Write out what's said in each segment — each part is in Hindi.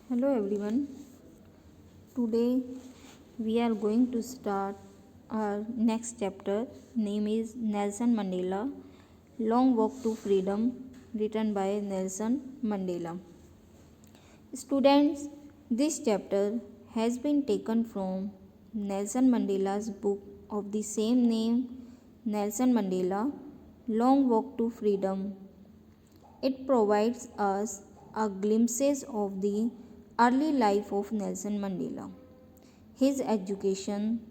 Hello everyone. Today we are going to start our next chapter. Name is Nelson Mandela Long Walk to Freedom, written by Nelson Mandela. Students, this chapter has been taken from Nelson Mandela's book of the same name, Nelson Mandela Long Walk to Freedom. It provides us a glimpses of the early life of Nelson Mandela, his education,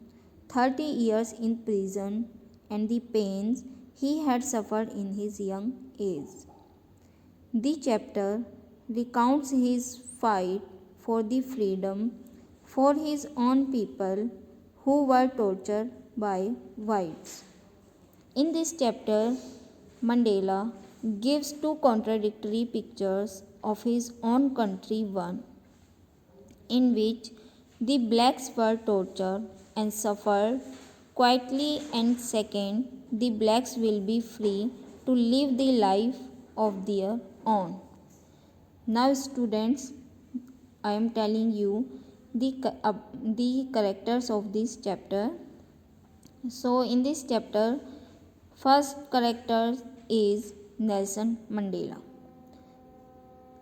30 years in prison, and the pains he had suffered in his young age. The chapter recounts his fight for the freedom for his own people who were tortured by whites. In this chapter, Mandela gives two contradictory pictures of his own country, one in which the blacks were tortured and suffered quietly, and second, the blacks will be free to live the life of their own. Now, students, I am telling you the characters of this chapter. So, in this chapter, first character is Nelson Mandela.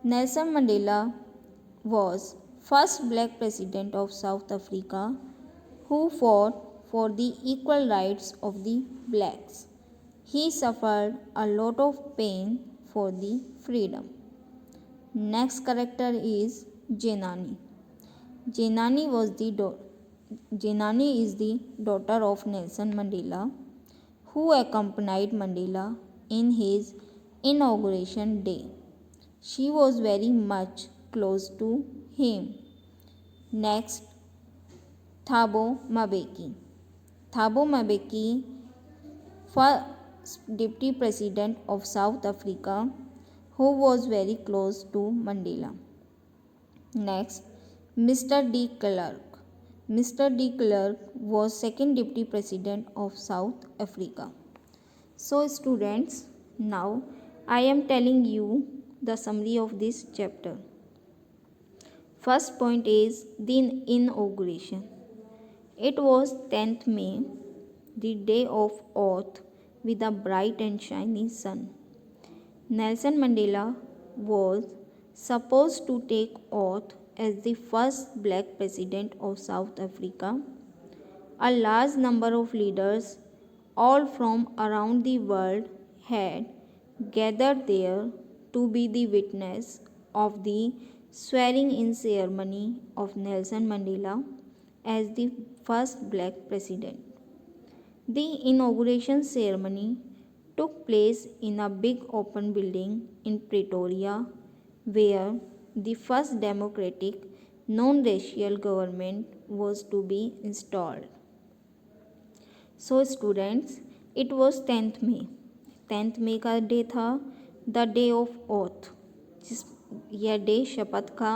Nelson Mandela was first black president of South Africa who fought for the equal rights of the blacks. He suffered a lot of pain for the freedom. Next character is Jenani. Jenani is the daughter of Nelson Mandela, who accompanied Mandela in his inauguration day. She was very much close to him. Next, Thabo Mbeki. Thabo Mbeki, first deputy president of South Africa, who was very close to Mandela. Next, Mr. de Klerk. Mr. de Klerk was second deputy president of South Africa. So students, now I am telling you the summary of this chapter. First point is the inauguration. It was 10th May, the day of oath, with a bright and shiny sun. Nelson Mandela was supposed to take oath as the first black president of South Africa. A large number of leaders, all from around the world, had gathered there to be the witness of the swearing-in ceremony of Nelson Mandela as the first black president. The inauguration ceremony took place in a big open building in Pretoria, where the first democratic non-racial government was to be installed. So students, it was 10th May. 10th May का डे था द डे ऑफ ओथ, जिस यह डे शपथ का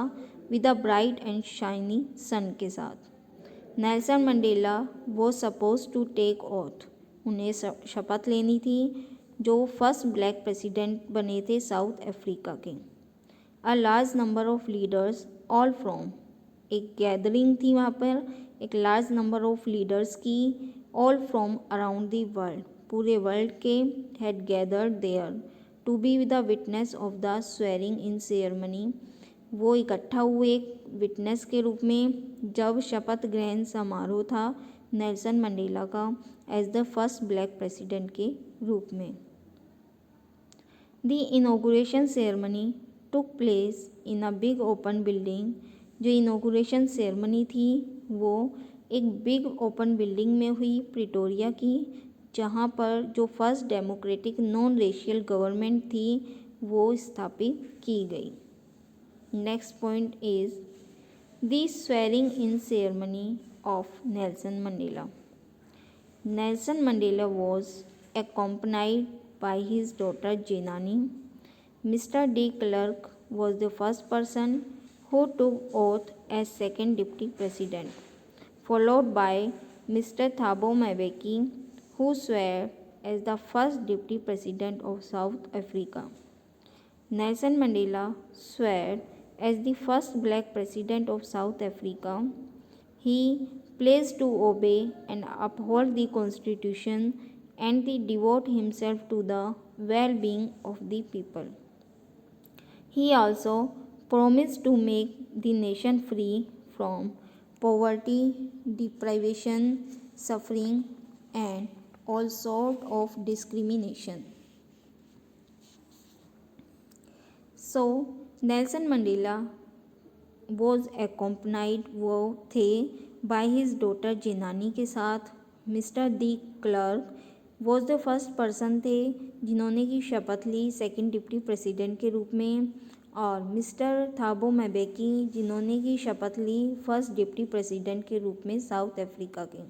with a bright and shiny sun के साथ। नेल्सन मंडेला वो सपोज टू टेक ओथ, उन्हें शपथ लेनी थी जो फर्स्ट ब्लैक प्रेसिडेंट बने थे साउथ अफ्रीका के। A large number of leaders all from, एक गैदरिंग थी वहाँ पर एक लार्ज नंबर ऑफ लीडर्स की, all from around the world, पूरे वर्ल्ड के, had gathered there to be the witness of the swearing in ceremony. वो इकट्ठा हुए एक विटनेस के रूप में जब शपथ ग्रहण समारोह था नेल्सन मंडेला का as the first black president के रूप में। The inauguration ceremony took place in a big open building. जो इनॉग्रेशन सेरेमनी थी वो एक बिग ओपन बिल्डिंग में हुई प्रिटोरिया की, जहाँ पर जो first democratic non racial government थी वो स्थापित की गई। Next point is the swearing in ceremony of Nelson Mandela. Nelson Mandela was accompanied by his daughter Jenani. Mr. de Klerk was the first person who took oath as second deputy president, followed by Mr. Thabo Mbeki, who swore as the first deputy president of South Africa. Nelson Mandela swore as the first black president of South Africa, he pledged to obey and uphold the Constitution and to devote himself to the well-being of the people. He also promised to make the nation free from poverty, deprivation, suffering, and all sort of discrimination. So, Nelson Mandela was accompanied वो थे by his daughter जेनानी के साथ. Mister the clerk was the first person थे जिन्होंने की शपथ ली सेकंड डिप्टी प्रेसिडेंट के रूप में, और मिस्टर थाबो मैबेकी जिन्होंने की शपथ ली फर्स्ट डिप्टी प्रेसिडेंट के रूप में साउथ अफ्रीका के.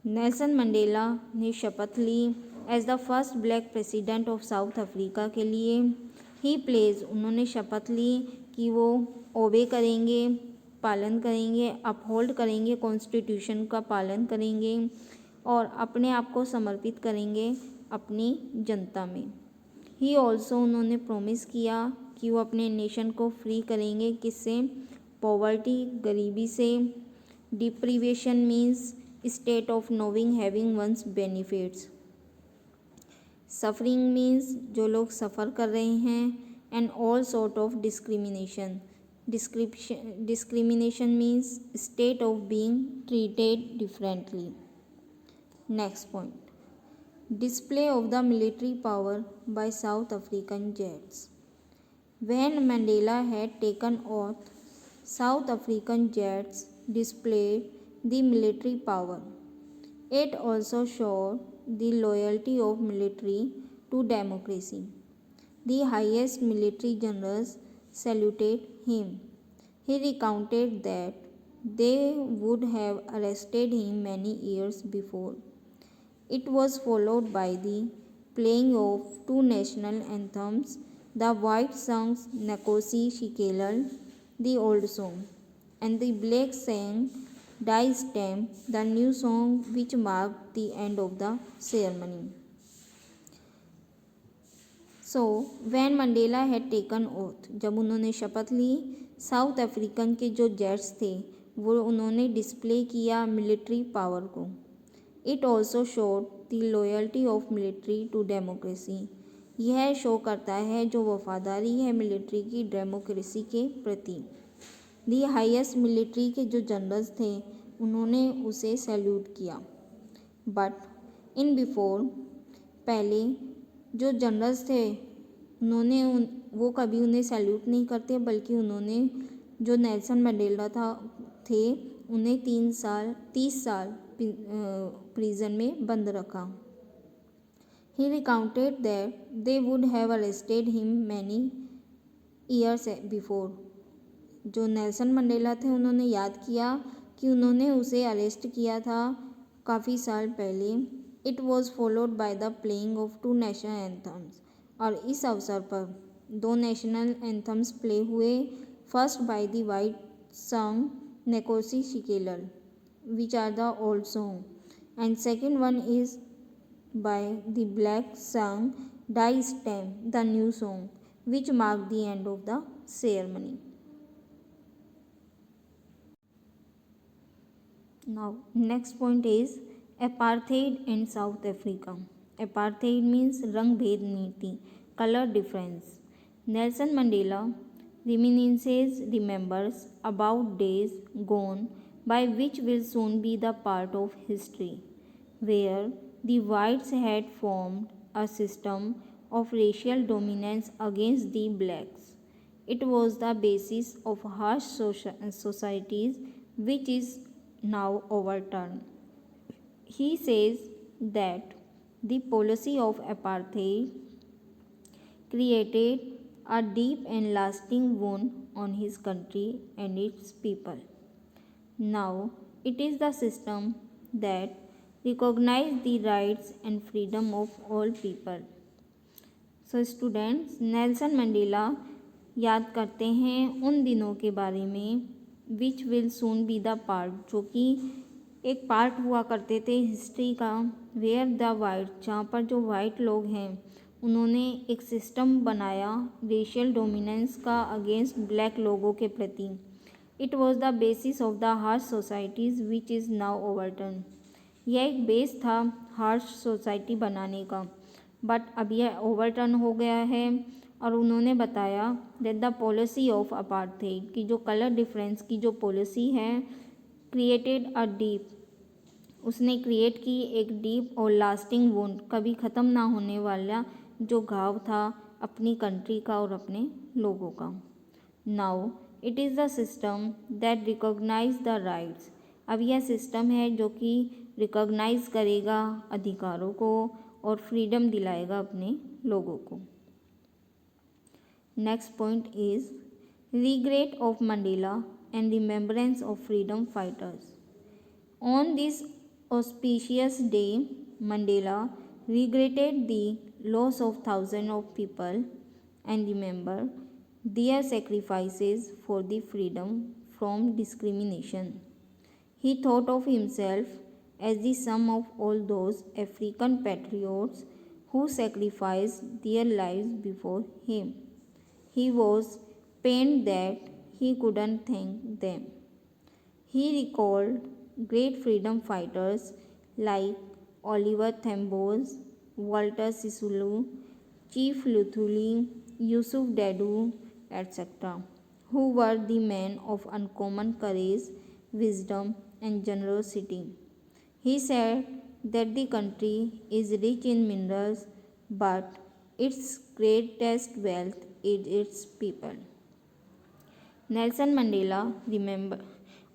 नेल्सन मंडेला ने शपथ ली as the first black president of South Africa के लिए. ही प्लेज उन्होंने शपथ ली कि वो ओबे करेंगे, पालन करेंगे, अपहोल्ड करेंगे, कॉन्स्टिट्यूशन का पालन करेंगे और अपने आप को समर्पित करेंगे अपनी जनता में. ही ऑल्सो उन्होंने प्रॉमिस किया कि वो अपने नेशन को फ्री करेंगे. किससे? पॉवर्टी, गरीबी से. Deprivation means state of knowing having one's benefits. Suffering means जो लोग सफ़र कर रहे हैं. And all sort of discrimination. Discrimination means state of being treated differently. Next point. Display of the military power by South African jets. When Mandela had taken oath, South African jets displayed the military power. It also showed the loyalty of military to democracy. The highest military generals saluted him. He recounted that they would have arrested him many years before. It was followed by the playing of two national anthems. The white sang Nkosi Sikelel, the old song, and the black sang Die Stem, the new song which marked the end of the ceremony. So when Mandela had taken oath, जब उन्होंने शपथ ली, साउथ अफ्रीकन के जो जेट्स थे वो उन्होंने डिस्प्ले किया मिलिट्री पावर को. It also showed the loyalty of military to democracy. यह शो करता है जो वफादारी है मिलिट्री की डेमोक्रेसी के प्रति. दी हाईएस्ट मिलिट्री के जो जनरल्स थे उन्होंने उसे सैल्यूट किया. बट इन बिफोर, पहले जो जनरल्स थे उन्होंने वो कभी उन्हें सैल्यूट नहीं करते, बल्कि उन्होंने जो नेल्सन मंडेला थे उन्हें 30 साल प्रिजन में बंद रखा. He recounted that they would have arrested him many years before. जो नेल्सन मंडेला थे उन्होंने याद किया कि उन्होंने उसे अरेस्ट किया था काफ़ी साल पहले. It was followed by the playing of two national anthems. और इस अवसर पर दो नेशनल एंथम्स प्ले हुए. First by the white song Nkosi Sikelel which are the old song, and second one is by the black song Die Stem, the new song which mark the end of the ceremony. Now next point is apartheid in South Africa. Apartheid means रंग भेद नीति, color difference. Nelson Mandela reminisces, remembers about days gone by which will soon be the part of history, where the whites had formed a system of racial dominance against the blacks. It was the basis of harsh societies which is now overturned. He says that the policy of apartheid created a deep and lasting wound on his country and its people. Now it is the system that recognizes the rights and freedom of all people. So students, Nelson Mandela याद करते हैं उन दिनों के बारे में which will soon be the part, जो कि एक पार्ट हुआ करते थे हिस्ट्री का, वेयर द वाइट, जहाँ पर जो वाइट लोग हैं उन्होंने एक सिस्टम बनाया रेशियल डोमिनेंस का अगेंस्ट ब्लैक लोगों के प्रति। It was the basis of the harsh societies which is now overturn. यह एक बेस था हार्श सोसाइटी बनाने का, बट अब यह ओवरटर्न हो गया है। और उन्होंने बताया that the policy of apartheid की जो कलर डिफरेंस की जो पॉलिसी है क्रिएटेड अ डीप, उसने क्रिएट की एक डीप और लास्टिंग वुंड, कभी ख़त्म ना होने वाला जो घाव था अपनी कंट्री का और अपने लोगों का। Now it is the system that recognise the rights. अब यह सिस्टम है जो कि रिकॉग्नाइज करेगा अधिकारों को और फ्रीडम दिलाएगा अपने लोगों को। Next point is regret of Mandela and remembrance of freedom fighters. On this auspicious day, Mandela regretted the loss of thousands of people and remembered their sacrifices for the freedom from discrimination. He thought of himself as the sum of all those African patriots who sacrificed their lives before him. He was pained that he couldn't thank them. He recalled great freedom fighters like Oliver Tambo, Walter Sisulu, Chief Luthuli, Yusuf Dadoo, etc., who were the men of uncommon courage, wisdom, and generosity. He said that the country is rich in minerals, but its greatest wealth is its people. Nelson Mandela remember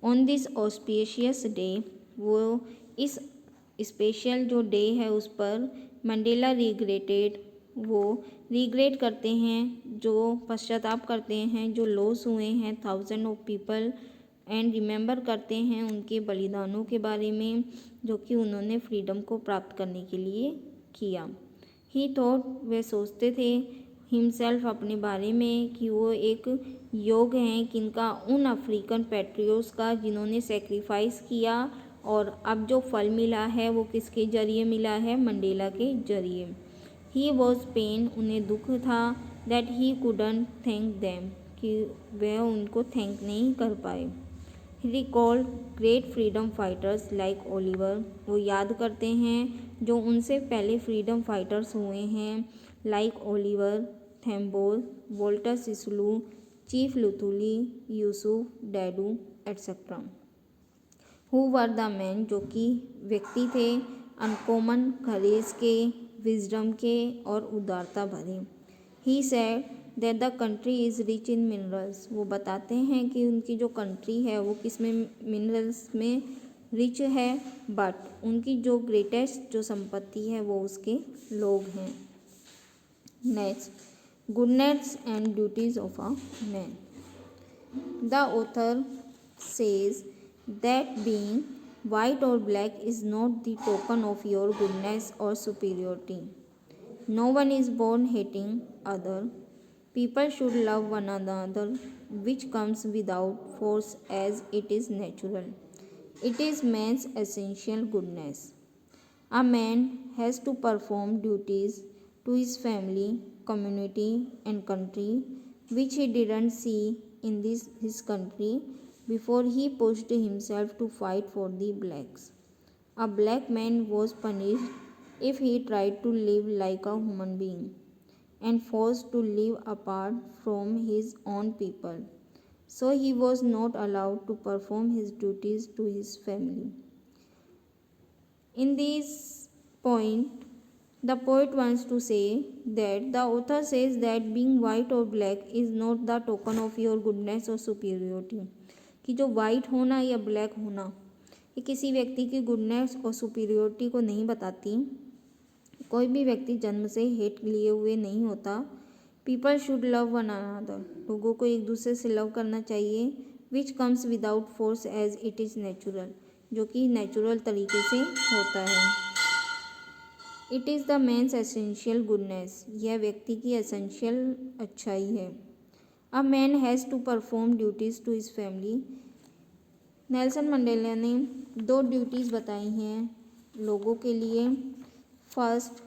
on this auspicious day, वो इस स्पेशल जो डे है उस पर मंडेला रिग्रेटेड, वो रिग्रेट करते हैं, जो पश्चाताप करते हैं जो लॉस हुए हैं thousand of people, and remember करते हैं उनके बलिदानों के बारे में जो कि उन्होंने फ्रीडम को प्राप्त करने के लिए किया। ही थॉट, वे सोचते थे हिमसेल्फ अपने बारे में कि वो एक योग हैं किनका, उन अफ्रीकन पैट्रियोट्स का जिन्होंने सेक्रीफाइस किया, और अब जो फल मिला है वो किसके जरिए मिला है, मंडेला के जरिए। ही वॉज पेन, उन्हें दुख था, that he couldn't thank them, कि वह उनको थैंक नहीं कर पाए। ही recalled great freedom fighters like Oliver, वो याद करते हैं जो उनसे पहले फ्रीडम फाइटर्स हुए हैं, like Oliver Tambos, Walter Sisulu, chief Luthuli, Yusuf Dadoo etcetera, who were the man, जो कि व्यक्ति थे अनकॉमन करेज के, विजडम के और उदारता भरे। He said that the country is rich in minerals, वो बताते हैं कि उनकी जो कंट्री है वो किस में, मिनरल्स में रिच है, बट उनकी जो ग्रेटेस्ट जो संपत्ति है वो उसके लोग हैं। Next, goodness and duties of a man. The author says that being white or black is not the token of your goodness or superiority. No one is born hating other. People should love one another, which comes without force as it is natural. It is man's essential goodness. A man has to perform duties to his family, community, and country, which he didn't see in his country before he pushed himself to fight for the blacks. A black man was punished if he tried to live like a human being and forced to live apart from his own people. So he was not allowed to perform his duties to his family. In this point, the poet wants to say that the author says that being white or black is not the token of your goodness or superiority, कि जो वाइट होना या ब्लैक होना ये किसी व्यक्ति की गुडनेस और सुपीरियोरिटी को नहीं बताती। कोई भी व्यक्ति जन्म से हेट लिए हुए नहीं होता। People should love one another, लोगों को एक दूसरे से लव करना चाहिए, which comes without force as it is natural, जो कि नेचुरल तरीके से होता है। It is the man's essential goodness, यह व्यक्ति की एसेंशियल अच्छाई है। A man has to perform duties to his family. Nelson Mandela ने 2 ड्यूटीज़ बताई हैं लोगों के लिए। First,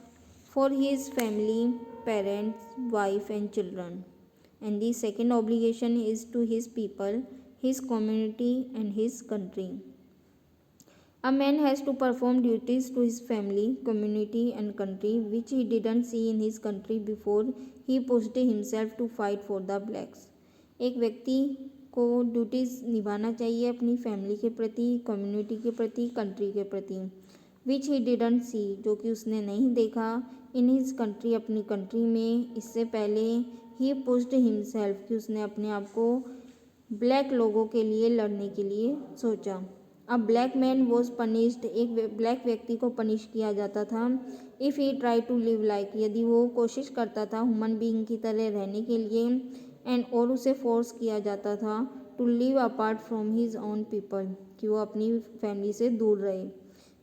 for his family, parents, wife and children. And the second obligation is to his people, his community and his country. A man has to perform duties to his family, community and country which he didn't see in his country before he pushed himself to fight for the blacks. एक व्यक्ति को ड्यूटीज़ निभाना चाहिए अपनी फैमिली के प्रति, कम्युनिटी के प्रति, कंट्री के प्रति, विच ही डिडंट सी, जो कि उसने नहीं देखा इन हिज कंट्री, अपनी कंट्री में इससे पहले। ही पुश्ड हिमसेल्फ, कि उसने अपने आप को ब्लैक लोगों के लिए लड़ने के लिए सोचा। अब ब्लैक मैन वॉज पनिश्ड, एक ब्लैक व्यक्ति को पनिश किया जाता था। If he try to live like, यदि वो कोशिश करता था ह्यूमन बीइंग की तरह रहने के लिए। एंड और उसे फोर्स किया जाता था to live apart from his own people, कि वो अपनी फैमिली से दूर रहे।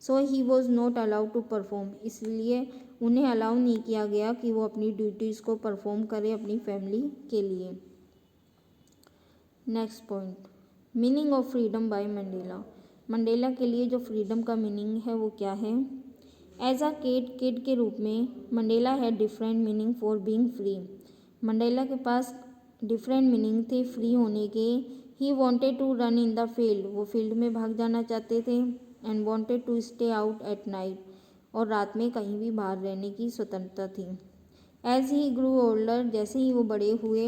So he was not allowed to perform, इसलिए उन्हें अलाउ नहीं किया गया कि वो अपनी ड्यूटीज़ को परफॉर्म करे अपनी फैमिली के लिए। Next point, meaning of freedom bye Mandela. Mandela के लिए जो फ्रीडम का मीनिंग है वो क्या है? एज अ किड के रूप में Mandela had different meaning for being free. Mandela के पास डिफरेंट मीनिंग थे फ्री होने के। He wanted to run in the field, वो फील्ड में भाग जाना चाहते थे। And wanted to stay out at night, और रात में कहीं भी बाहर रहने की स्वतंत्रता थी। एज ही ग्रू ओल्डर, जैसे ही वो बड़े हुए,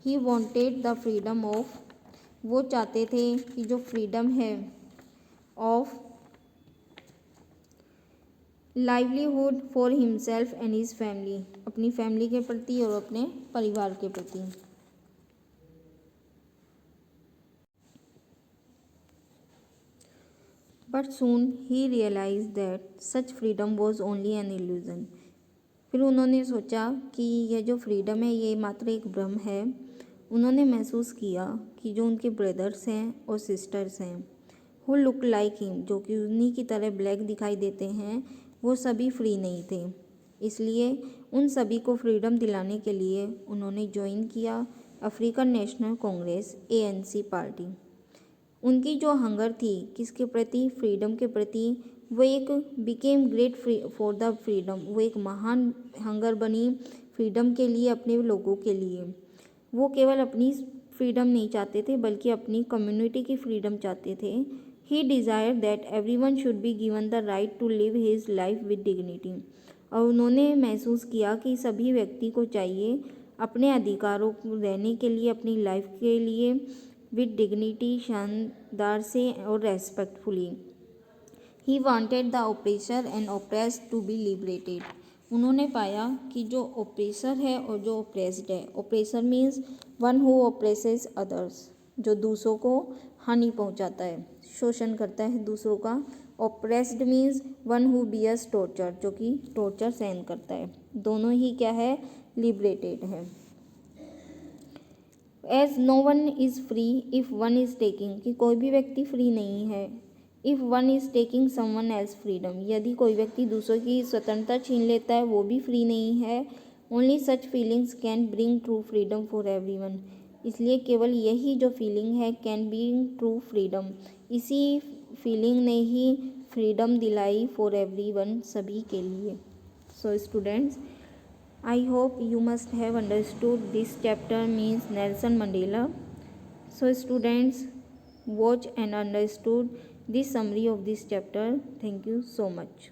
he wanted the freedom of, वो चाहते थे कि जो फ्रीडम है of livelihood for himself and his family, अपनी फैमिली के प्रति और अपने परिवार के प्रति। But soon he realise that such freedom was only an illusion. फिर उन्होंने सोचा कि यह जो फ्रीडम है ये मात्र एक भ्रम है। उन्होंने महसूस किया कि जो उनके ब्रदर्स हैं और सिस्टर्स हैं, हु लुक लाइक हिम, जो कि उन्हीं की तरह ब्लैक दिखाई देते हैं, वो सभी फ्री नहीं थे। इसलिए उन सभी को फ्रीडम दिलाने के लिए उन्होंने ज्वाइन किया African national Congress ANC party. उनकी जो हंगर थी किसके प्रति? फ्रीडम के प्रति। वो एक became great for the freedom, वो एक महान हंगर बनी फ्रीडम के लिए, अपने लोगों के लिए। वो केवल अपनी फ्रीडम नहीं चाहते थे बल्कि अपनी कम्युनिटी की फ्रीडम चाहते थे। He desire that everyone should be given the right to live his life with dignity, और उन्होंने महसूस किया कि सभी व्यक्ति को चाहिए अपने अधिकारों को रहने के लिए, अपनी लाइफ के लिए विद डिग्निटी, शानदार से और respectfully. He wanted the oppressor and oppressed to be liberated. उन्होंने पाया कि जो ऑप्रेसर है और जो ऑप्रेस्ड है, oppressor means one who oppresses others, जो दूसरों को हानि पहुंचाता है, शोषण करता है दूसरों का। Oppressed means one who bears torture, जो कि टॉर्चर सहन करता है। दोनों ही क्या है? लिबरेटेड है। As no one is free if one is taking, कि कोई भी व्यक्ति फ्री नहीं है। If one is taking someone else freedom, यदि कोई व्यक्ति दूसरों की स्वतंत्रता छीन लेता है वो भी फ्री नहीं है। Only such feelings can bring true freedom for everyone, इसलिए केवल यही जो फीलिंग है कैन ब्रिंग ट्रू फ्रीडम, इसी फीलिंग ने ही फ्रीडम दिलाई फॉर एवरीवन, सभी के लिए। So students, I hope you must have understood this chapter means Nelson Mandela. So students, watch and understood this summary of this chapter. Thank you so much.